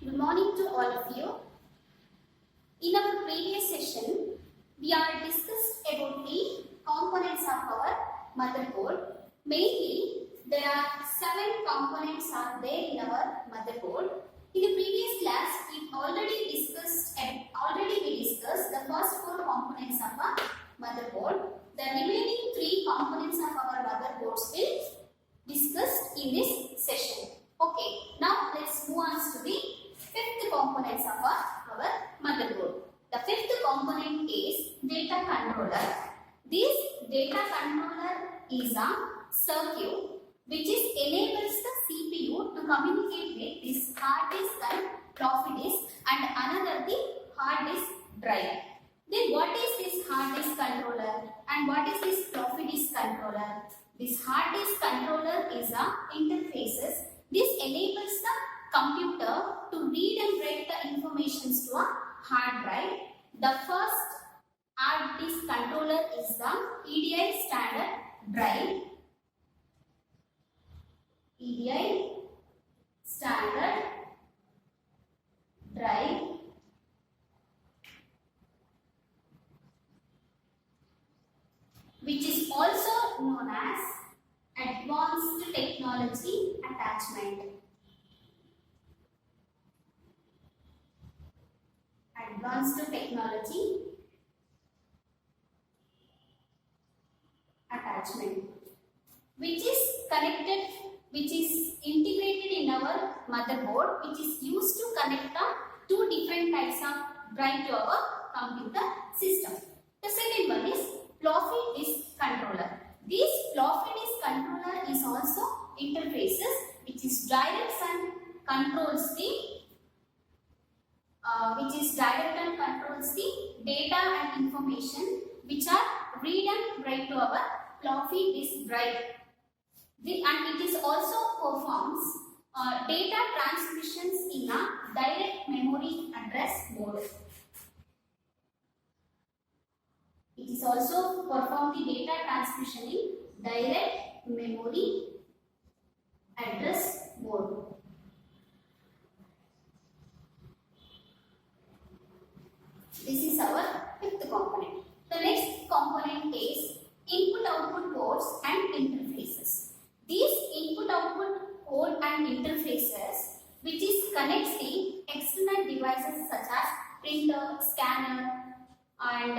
Good morning to all of you. In our previous session, we are discussed about the components of our motherboard. Mainly, there are 7 components are there in our motherboard. In the previous class, we discussed the first 4 components of our motherboard. The remaining 3 components of our motherboards will discussed in this session. Okay, now let's move on to the 5th components of our motherboard. The 5th component is data controller. This data controller is a circuit which enables the CPU to communicate with this hard disk and floppy disk and another the hard disk drive. Then what is this hard disk controller and what is this floppy disk controller? This hard disk controller is a interfaces. This enables the computer to read and write the information to a hard drive. The first hard disk controller is the EDI standard drive. EDI standard drive. Which is also known as advanced technology attachment. Advanced technology attachment, which is integrated in our motherboard, which is used to connect the 2 different types of drive to our computer system. The second one is floppy disk controller. This floppy disk controller is also interfaces which is directs and controls the data and information which are read and write to our floppy disk drive. And it is also performs data transmissions in a direct memory address mode. It is also perform the data transmission in direct memory address mode. This is our 5th component. The next component is input-output ports and interfaces. These input-output port and interfaces which connects the external devices such as printer, scanner and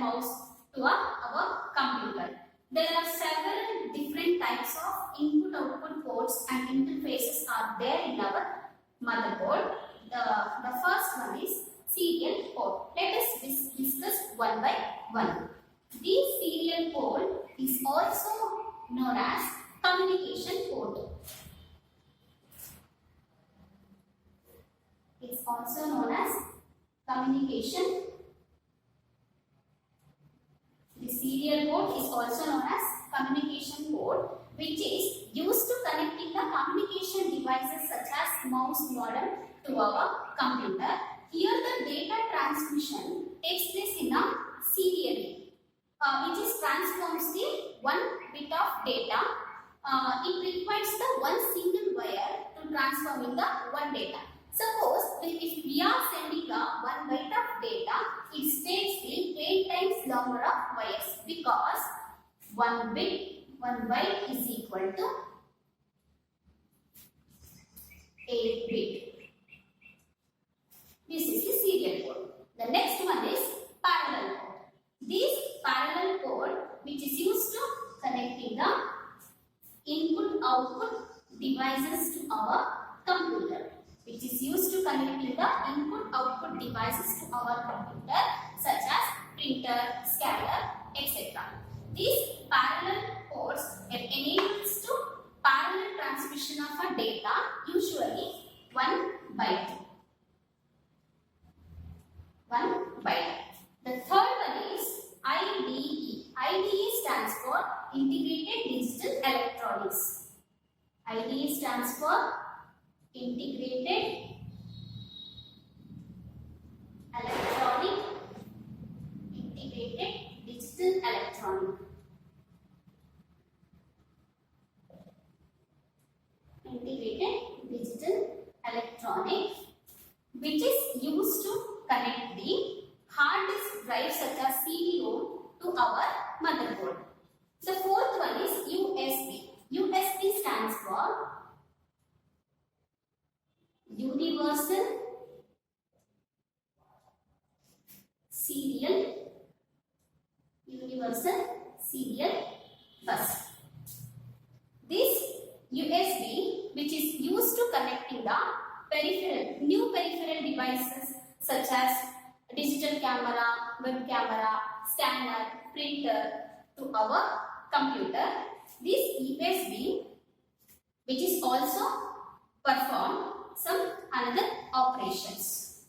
mouse to our computer. There are several different types of input-output ports and interfaces are there in our motherboard. The first one is serial port. Let us discuss one by one. This serial port is also known as communication port. It's also known as communication. The serial port is also known as communication port, which is used to connecting the communication devices such as mouse, modem to our computer. Here the data transmission takes place in a serial way, which transforms the 1 bit of data. It requires the 1 single wire to transform in the 1 data. Suppose if we are sending a 1 byte of data, it takes the 8 times longer of wires because 1 byte is equal to 8 bit. This is the serial port. The next one is parallel port. This parallel port which is used to connecting the input-output devices to our computer. Which is used to connecting the input-output devices to our computer such as printer, scanner, etc. These parallel ports enables to parallel transmission of a data, usually 1 byte. 1 byte. The third one is IDE. IDE stands for Integrated Digital Electronics. IDE stands for Integrated Electronic. Integrated Digital Electronic. Integrated Digital electronic which is used to connect the hard disk drive such as CD-ROM to our motherboard. The fourth one is USB. USB stands for Universal Serial Bus. This USB, which is used to connecting the new peripheral devices such as digital camera, web camera, scanner, printer to our computer. This USB, which is also perform some another operations.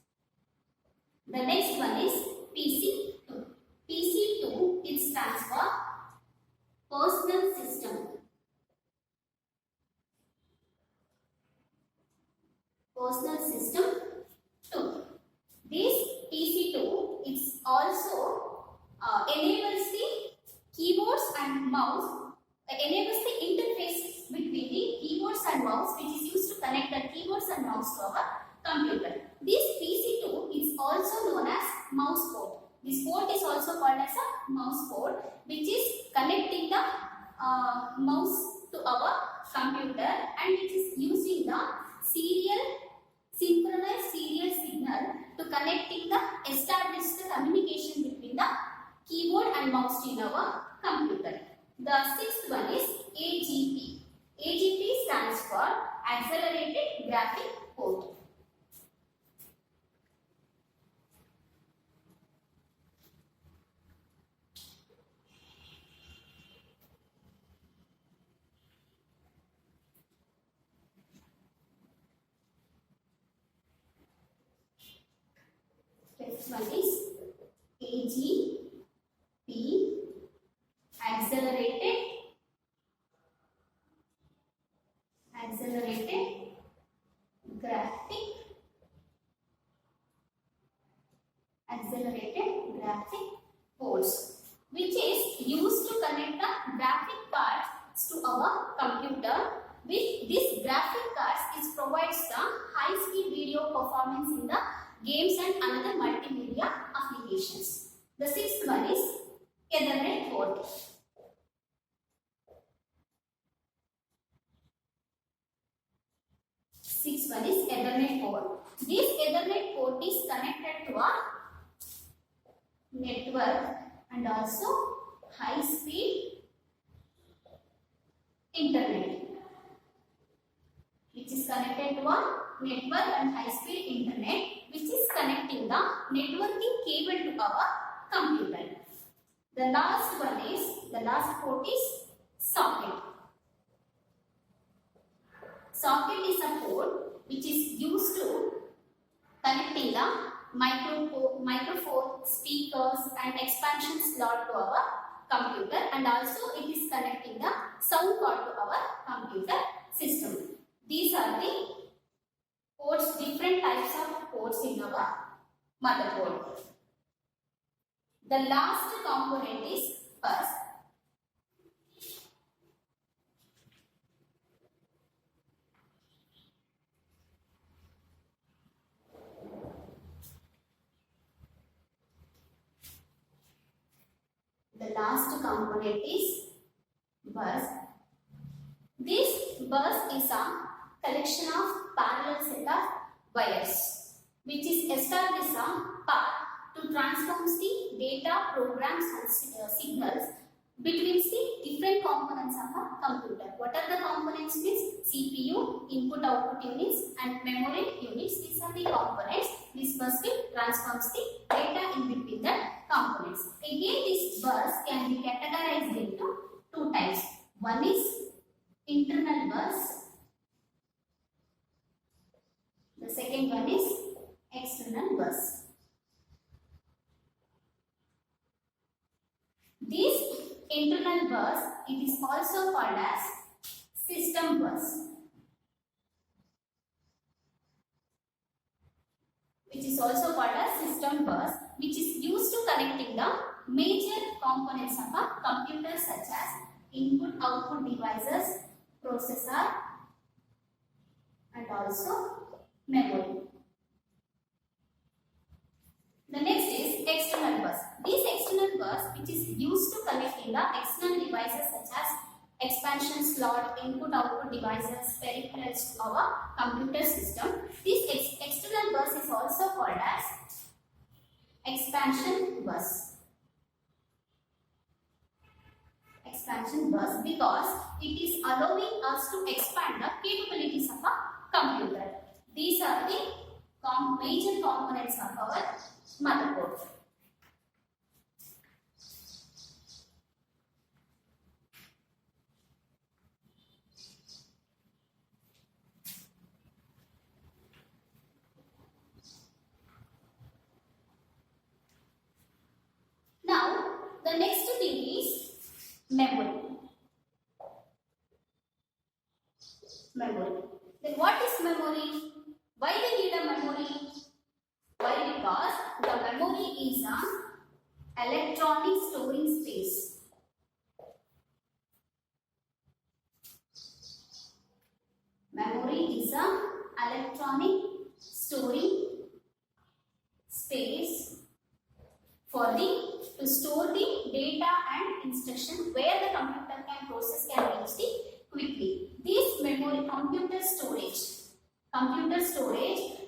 The next one is PC2. PC2, it stands for Personal System. Personal System 2. This PC2 is also enables the keyboards and mouse, enables the interface between the keyboards and mouse, which is used to connect the keyboards and mouse to our computer. This PC2 is also known as mouse port. This port is also called as a mouse port, which is connecting the mouse to our computer, and it is using the synchronized serial signal to connecting the established communication between the keyboard and mouse in our computer. The sixth one is AGP. AGP stands for Accelerated Graphic Port. Next one is AGP, Accelerated graphic ports, which is used to connect the graphic cards to our computer. With this graphic cards, it provides the high-speed video performance in the games and another multimedia applications. The sixth one is Ethernet port. Sixth one is Ethernet port. This Ethernet port is connected to a network and also high-speed internet, which is connected to a network and high-speed internet, which is connecting the networking cable to our computer. The last port is socket. Socket is a port which is used to connecting the microphone, speakers and expansion slot to our computer, and also it is connecting the sound card to our computer system. These are the ports, different types of ports in our motherboard. The last component is bus. The last component is bus. This bus is a collection of parallel set of wires, which is established a path to transform the data, programs and signals between the different components of a computer. What are the components? Means CPU, input output units and memory units. These are the components. This bus will transforms the data in between the components. Again, this bus can be categorized into two types. One is internal bus. The second one is external bus. This internal bus, it is also called as system bus, which is used to connecting the major components of a computer such as input output devices, processor and also memory. The next is external bus. This external bus, which is used to connecting the external devices such as expansion slot, input-output devices, peripherals to our computer system. This external bus is also called as expansion bus. Expansion bus because it is allowing us to expand the capabilities of a computer. These are the major components of our motherboard. Now, the next thing is memory. Memory. Then what is memory? Why we need a memory? Why? Because the memory is an electronic storing space. Memory is an electronic storing space to store the data and instruction where the computer can process can reach the quickly. This memory computer storage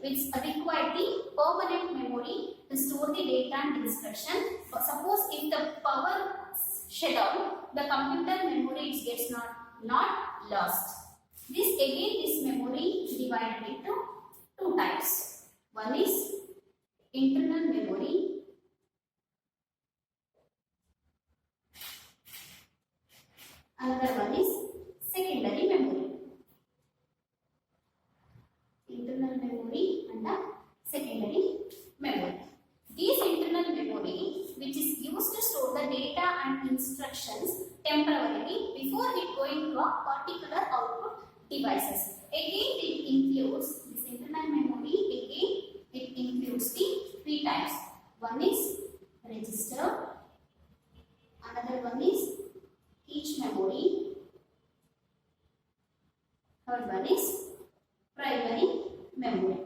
which require the permanent memory to store the data and instruction. Suppose if the power shut down, the computer memory gets not lost. This memory divided into two types. One is internal memory. Another one is secondary memory. Internal memory and the secondary memory. This internal memory, which is used to store the data and instructions temporarily before it going to a particular output devices. Again, it includes this internal memory. Again, it includes the three types. One is register. Another one is cache memory. Third one is primary memory.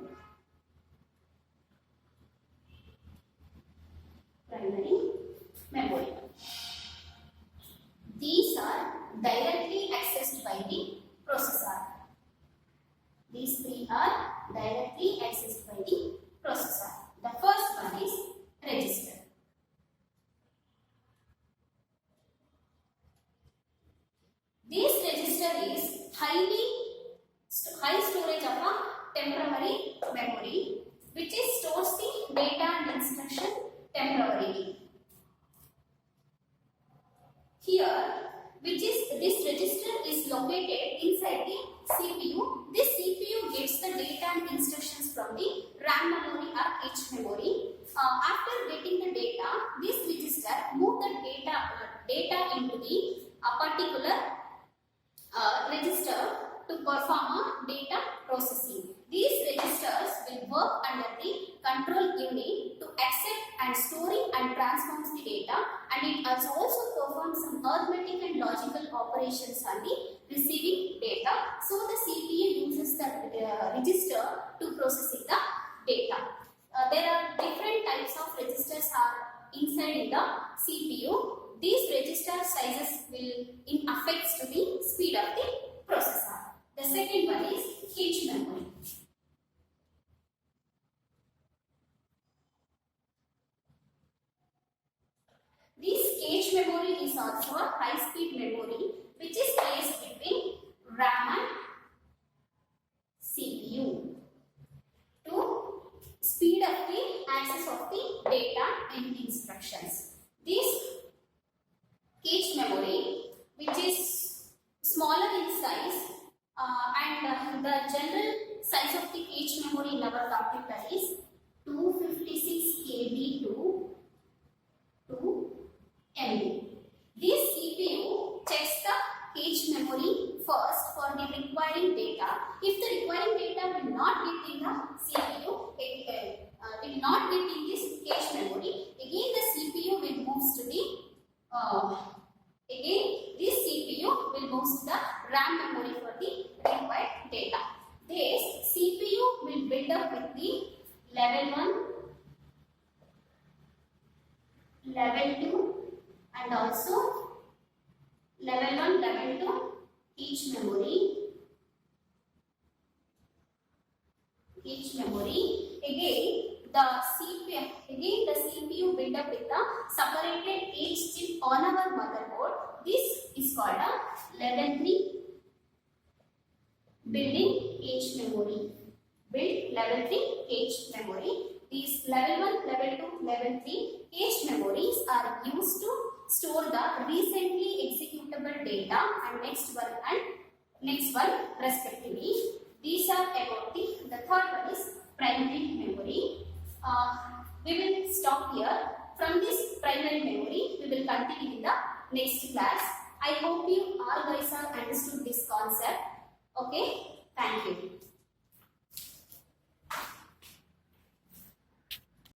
Primary memory. These are directly accessed by the processor. These three are directly accessed by the processor. The first one is register. This register is high storage of a temporary memory which stores the data and instruction temporarily. Here, this register is located inside the CPU. This CPU gets the data and instructions from the RAM memory or cache memory. After getting the data, this register moves the data into the particular register to perform a data processing. These registers will work under the control unit to accept and storing and transforms the data, and it also performs some arithmetic and logical operations on the receiving data. So the CPU uses the register to processing the data. There are different types of registers are inside the CPU. These register sizes will affect to the speed of the processor. The second one is cache memory. This cache memory is also a high-speed memory which is placed between RAM and CPU to speed up the access of the data and instructions. This cache memory, which is smaller in size, and the general size of the cache memory in our computer is 256 KB to 2 MB. This CPU checks the cache memory first for the requiring data. If the requiring data will not get in the CPU, will not get in this cache memory, again the CPU will move to the this CPU will move to the RAM memory for the required data. this CPU will build up with the level 1, level 2 and also level 1, level 2 each memory. Again the CPU build up with the separated each chip on our motherboard. This is called a level 3 building each memory. Build level 3 cache memory. These level 1, level 2, level 3 cache memories are used to store the recently executable data and next one respectively. These are about the third one is primary memory. We will stop here. From this primary memory, we will continue in the next class. I hope you all guys have understood this concept. Okay, thank you.